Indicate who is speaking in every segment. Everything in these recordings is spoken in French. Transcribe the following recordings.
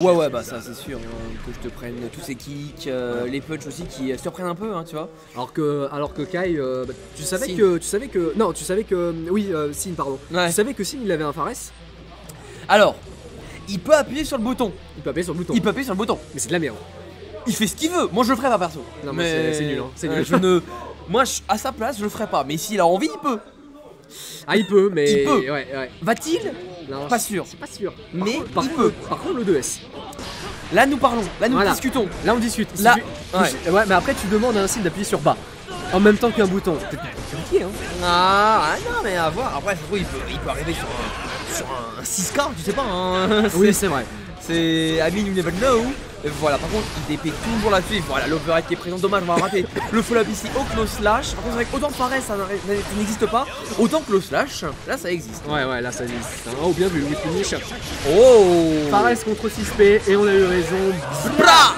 Speaker 1: Ouais, bah ça c'est sûr, hein, que je te prenne tous ces kicks, les punchs aussi qui surprennent un peu, hein, tu vois.
Speaker 2: Alors que Kai, bah, tu savais
Speaker 1: Sin.
Speaker 2: que oui, Sin, pardon.
Speaker 1: Ouais.
Speaker 2: Tu savais que Sin il avait un Fares.
Speaker 1: Alors, il peut appuyer sur le bouton.
Speaker 2: Il peut appuyer sur le bouton.
Speaker 1: Il peut appuyer sur le bouton.
Speaker 2: Mais c'est de la merde.
Speaker 1: Il fait ce qu'il veut. Moi je le ferai pas perso.
Speaker 2: Non mais c'est nul, hein. C'est nul.
Speaker 1: Je ne... Moi à sa place je le ferai pas. Mais s'il a envie il peut.
Speaker 2: Ah il peut, mais
Speaker 1: Il peut.
Speaker 2: Ouais.
Speaker 1: Va-t-il?
Speaker 2: Non,
Speaker 1: Pas sûr.
Speaker 2: C'est pas sûr.
Speaker 1: Mais
Speaker 2: par
Speaker 1: il
Speaker 2: contre,
Speaker 1: peut.
Speaker 2: Par contre le 2S.
Speaker 1: Là nous parlons. Là nous
Speaker 2: Voilà.
Speaker 1: discutons.
Speaker 2: Là on discute.
Speaker 1: Là,
Speaker 2: ouais, mais après tu demandes à un Sin d'appuyer sur bas. En même temps qu'un bouton. C'est compliqué, hein.
Speaker 1: Ah non mais à voir. Après il peut arriver sur un 6K, tu sais pas. Hein.
Speaker 2: Oui c'est vrai.
Speaker 1: C'est I mean you never know. Et voilà, par contre il dépée toujours là-dessus. Voilà, l'overhead qui est présent, dommage, on va rater. Le follow-up ici au close slash. Par contre, avec autant de Fares ça n'existe pas, autant que le slash, là ça existe.
Speaker 2: Ouais, là ça existe. Oh, bien vu, oui, finish.
Speaker 1: Oh
Speaker 2: Fares contre 6P et on a eu raison.
Speaker 1: Bra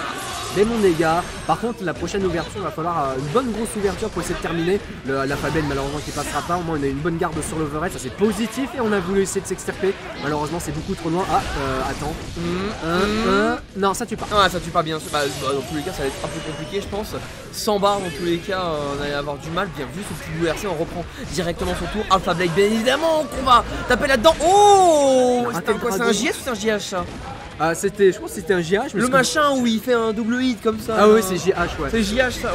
Speaker 2: Mais mon dégât, par contre la prochaine ouverture, il va falloir une bonne grosse ouverture pour essayer de terminer. La Fabelle malheureusement qui passera pas, au moins on a une bonne garde sur l'overhead, ça c'est positif et on a voulu essayer de s'extirper. Malheureusement c'est beaucoup trop loin. Ah, attends. Non ça tue pas.
Speaker 1: Ah ça tue pas bien sûr, bah, dans tous les cas ça va être un peu compliqué je pense. 100 barres dans tous les cas, on allait avoir du mal. Bien vu ce petit URC, on reprend directement son tour. Alpha Blade bien évidemment qu'on va taper là-dedans. Oh c'était quoi, c'est un JS ou c'est un JH ça?
Speaker 2: Ah je pense que c'était un JH.
Speaker 1: Le machin où il fait un double hit comme ça.
Speaker 2: Ah oui c'est JH ouais.
Speaker 1: C'est JH ça,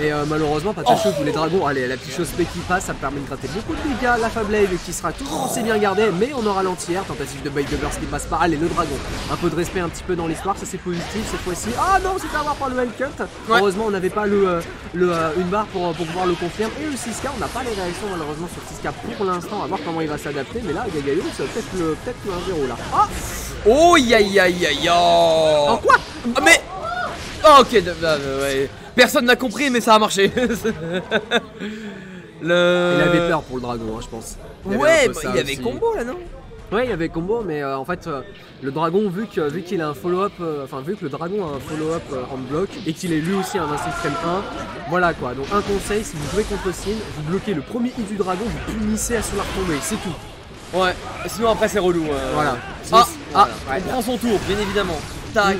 Speaker 2: Et malheureusement pas de chose où les dragons, allez la petite chose P qui passe, ça me permet de gratter beaucoup de dégâts. La Fablade qui sera toujours assez bien gardée, mais on aura l'anti-air, tentative de bait de burst qui passe pas. Allez le dragon, un peu de respect un petit peu dans l'histoire, ça c'est positif cette fois-ci. Ah non c'est à avoir par le Hellcut. Ouais. Heureusement on n'avait pas une barre pour pouvoir le confirmer. Et le 6K on n'a pas les réactions malheureusement sur 6K pour l'instant, à voir comment il va s'adapter. Mais là Gagayo c'est peut-être le 1-0 là. Ah
Speaker 1: oh aïe.
Speaker 2: En quoi?
Speaker 1: Ah, mais oh, ok, ouais. Personne n'a compris mais ça a marché.
Speaker 2: Il avait peur pour le dragon hein, je pense.
Speaker 1: Ouais, bah, il avait combo là non?
Speaker 2: Ouais il y avait combo mais en fait le dragon vu qu'il a un follow-up, enfin vu que le dragon a un follow-up en bloc et qu'il est lui aussi un instinct frame 1, voilà quoi. Donc un conseil, si vous jouez contre Sin, vous bloquez le premier hit du dragon, vous punissez à sur la retombée, c'est tout.
Speaker 1: Ouais, sinon après c'est relou.
Speaker 2: Voilà.
Speaker 1: On prend son tour, bien évidemment. Tac,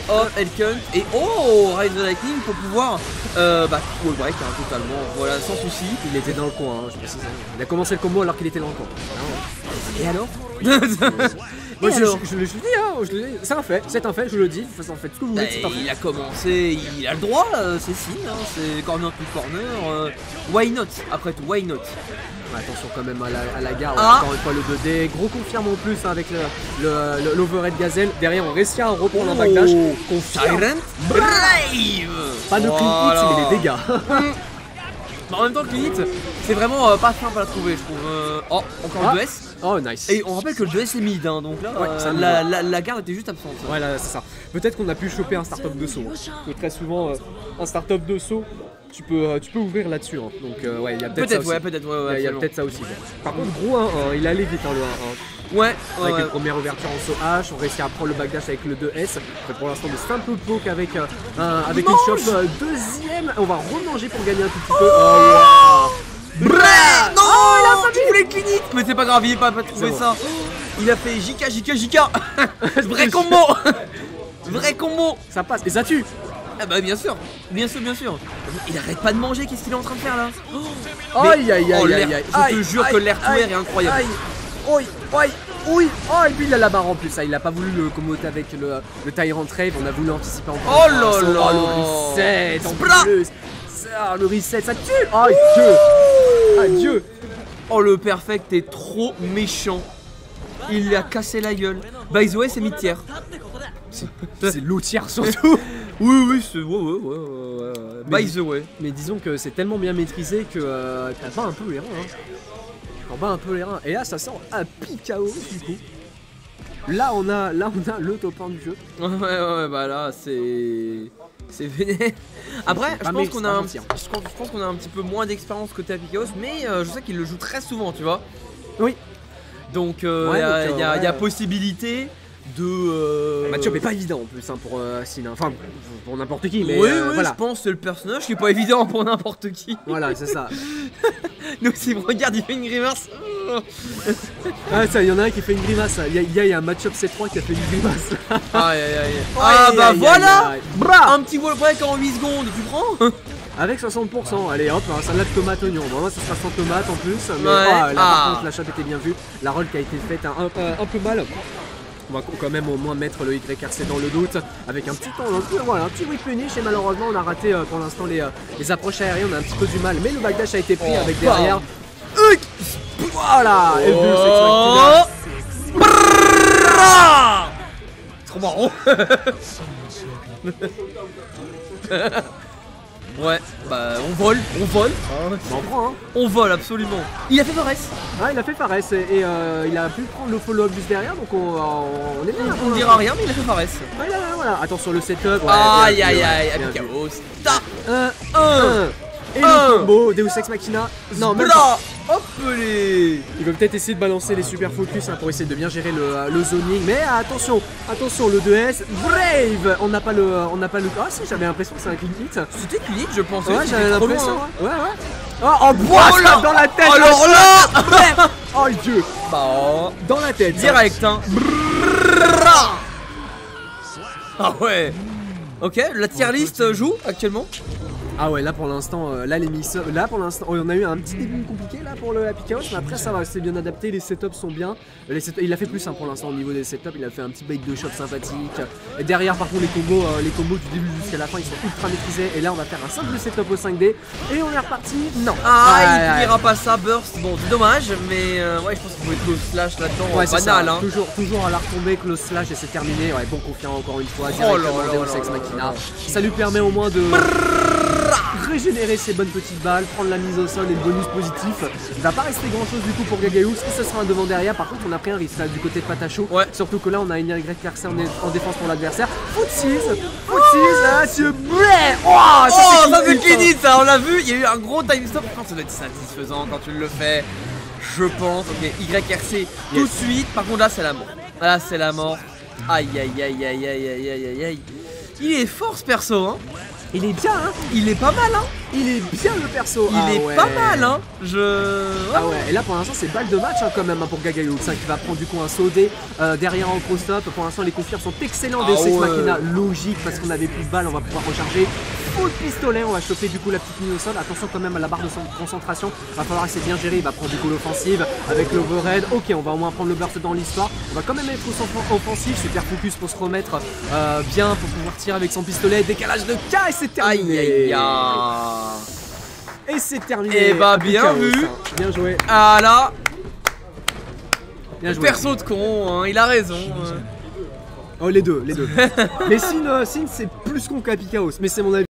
Speaker 1: oh, Hellcunt et oh, Rise the Lightning pour pouvoir wall break hein, totalement, voilà, sans souci.
Speaker 2: Il était dans le coin, hein, je précise. Il a commencé le combo alors qu'il était dans le coin. Et alors Moi je le dis, hein, c'est un fait, je le dis, en fait ce que vous voulez, c'est un fait.
Speaker 1: Il a commencé, il a le droit, c'est Sin, hein, c'est corner to corner, why not, après tout, why not.
Speaker 2: Attention quand même à la gare, encore une fois le 2D, gros confirme en plus avec l'overhead gazelle. Derrière on réussit à reprendre un backdash.
Speaker 1: Tyrant Brave.
Speaker 2: Pas de clean hit mais les dégâts.
Speaker 1: En même temps clean hit, c'est vraiment pas simple à trouver je trouve. Oh, encore le 2S.
Speaker 2: Oh nice.
Speaker 1: Et on rappelle que le 2S est mid hein, donc là la garde était juste absente.
Speaker 2: Ouais là c'est ça. Peut-être qu'on a pu choper un start-up de saut. Que très souvent un start-up de saut tu peux ouvrir là-dessus hein. Donc ouais il y a peut-être ça aussi. Il y a peut-être ça aussi. Par contre gros 1-1, il allait vite hein, le 1-1.
Speaker 1: Ouais,
Speaker 2: avec une première ouverture en saut H, on réussit à prendre le backdash avec le 2S. Pour l'instant de simple poke avec une shop deuxième. On va remanger pour gagner un tout petit peu.
Speaker 1: Non, il voulait clean hit. Mais c'est pas grave, il n'a pas trouvé ça. Il a fait JK. Vrai combo. Vrai combo.
Speaker 2: Ça passe et ça tue.
Speaker 1: Ah bah bien sûr. Il arrête pas de manger, qu'est-ce qu'il est en train de faire là?
Speaker 2: Aïe.
Speaker 1: Je te jure que l'air tout air est incroyable.
Speaker 2: Oui, et puis il a la barre en plus, il a pas voulu le commoter avec le Tyrant Rave, on a voulu anticiper encore.
Speaker 1: Oh là là,
Speaker 2: le reset en plus. Ça, le reset, ça tue. Adieu.
Speaker 1: Oh le perfect est trop méchant. Il lui a cassé la gueule. By the way c'est mid-tier.
Speaker 2: C'est l'eau-tiers surtout.
Speaker 1: Oui, c'est ouais. By the way.
Speaker 2: Mais disons que c'est tellement bien maîtrisé que t'as pas un peu les reins hein. On bat un peu les reins et là ça sort un Picao du coup. Là on a le top 1 du jeu.
Speaker 1: Ouais bah là c'est vénère. Après je pense qu'on a un petit peu moins d'expérience côté Picao, mais je sais qu'il le joue très souvent tu vois.
Speaker 2: Oui.
Speaker 1: Donc il y a possibilité de
Speaker 2: Match-up est pas évident en plus hein, pour Sin, enfin pour n'importe qui mais
Speaker 1: oui,
Speaker 2: voilà.
Speaker 1: Je pense que c'est le personnage qui est pas évident pour n'importe qui.
Speaker 2: Voilà c'est ça.
Speaker 1: Donc si vous regardez il fait une reverse
Speaker 2: Ah ça, il y en a un qui fait une grimace. Il y a un match-up C3 qui a fait une grimace.
Speaker 1: Aïe aïe aïe. Ah bah
Speaker 2: aïe,
Speaker 1: voilà.
Speaker 2: aïe, aïe. Bra.
Speaker 1: Un petit wall break en 8 secondes, tu prends?
Speaker 2: Avec 60%, allez hop, un salade tomate oignon. Bon, moi ça sera sans tomate en plus. Mais
Speaker 1: Ouais.
Speaker 2: là par contre la chape était bien vue. La roll qui a été faite un peu mal. On va quand même au moins mettre le YRC dans le doute avec un petit temps, voilà, un petit whip punish et malheureusement on a raté pour l'instant les approches aériennes, on a un petit peu du mal, mais le backdash a été pris avec derrière. Voilà, et
Speaker 1: Trop marrant. Ouais, bah on vole.
Speaker 2: on prend hein.
Speaker 1: On vole absolument. Il a fait Fares.
Speaker 2: Ah, il a fait Fares et il a pu prendre le follow-up juste derrière, donc on est bien.
Speaker 1: On ne dira rien, mais il a fait Fares.
Speaker 2: Voilà, attention le setup.
Speaker 1: Aïe aïe aïe, Chaos.
Speaker 2: Et le combo Deus Ex Machina. Non, même pas.
Speaker 1: Hop les.
Speaker 2: Il veut peut-être essayer de balancer les super focus pour essayer de bien gérer le zoning, mais attention, le 2S, Brave. On n'a pas le. Ah si, j'avais l'impression que c'est un clean hit.
Speaker 1: C'était clean, je pense.
Speaker 2: Ouais, j'avais l'impression. Ouais. Oh,
Speaker 1: en bois
Speaker 2: dans la tête.
Speaker 1: Alors là.
Speaker 2: Oh le dieu.
Speaker 1: Bah
Speaker 2: dans la tête.
Speaker 1: Direct hein. Ah ouais. Ok, la tier list joue actuellement.
Speaker 2: Ah ouais, là pour l'instant, on a eu un petit début compliqué là pour le Happy Chaos, mais après ça va, c'est bien adapté, les setups sont bien. Il a fait plus simple pour l'instant au niveau des setups, il a fait un petit bait de shot sympathique. Et derrière par contre les combos du début jusqu'à la fin ils sont ultra maîtrisés. Et là on va faire un simple setup au 5D et on est reparti. Non.
Speaker 1: Ah, il dira pas ça, Burst. Bon, dommage, mais ouais, je pense qu'il faut être close slash là-dedans.
Speaker 2: Ouais,
Speaker 1: banal hein.
Speaker 2: Toujours à la retombée, close slash et c'est terminé. Ouais, bon confiant encore une fois, directement Deus Ex Machina. Ça lui permet au moins de régénérer ses bonnes petites balles, prendre la mise au sol et le bonus positif. Il va pas rester grand chose du coup pour Gagaeous et ce sera un devant derrière. Par contre on a pris un risque là du côté de Patacho. Ouais. Surtout que là on a une YRC en défense pour l'adversaire. Footseas, ah c'est blé.
Speaker 1: Ça c'est clean ça, on l'a vu, il y a eu un gros time stop. Je pense que ça doit être satisfaisant quand tu le fais. Je pense, ok, YRC tout de suite. Par contre là c'est la mort. Là c'est la mort. Aïe aïe aïe aïe aïe aïe aïe aïe. Il est fort ce perso hein.
Speaker 2: Il est bien hein.
Speaker 1: Il est pas mal hein.
Speaker 2: Il est bien le perso.
Speaker 1: Il est pas mal hein.
Speaker 2: Ah ouais, et là pour l'instant c'est balle de match hein, quand même hein, pour Gagaeous qui va prendre du coup un saut derrière en cross-stop. Pour l'instant les confirmes sont excellents. Deus Ex Machina logique parce qu'on avait plus de balles, on va pouvoir recharger. Full pistolet, on va choper du coup la petite mise au sol. Attention quand même à la barre de concentration. Va falloir essayer de bien gérer, il va prendre du coup l'offensive avec l'overhead. Ok, on va au moins prendre le burst dans l'histoire. On va quand même être offensif, super focus pour se remettre bien pour pouvoir tirer avec son pistolet. Décalage de K et c'est terminé.
Speaker 1: Aïe aïe aïe.
Speaker 2: Et c'est terminé.
Speaker 1: Et bah bien vu.
Speaker 2: Bien joué.
Speaker 1: Ah là.
Speaker 2: Bien joué.
Speaker 1: Perso de con, hein, il a raison.
Speaker 2: Oh les deux. Mais Sin c'est plus con qu'Happy Chaos, mais c'est mon avis.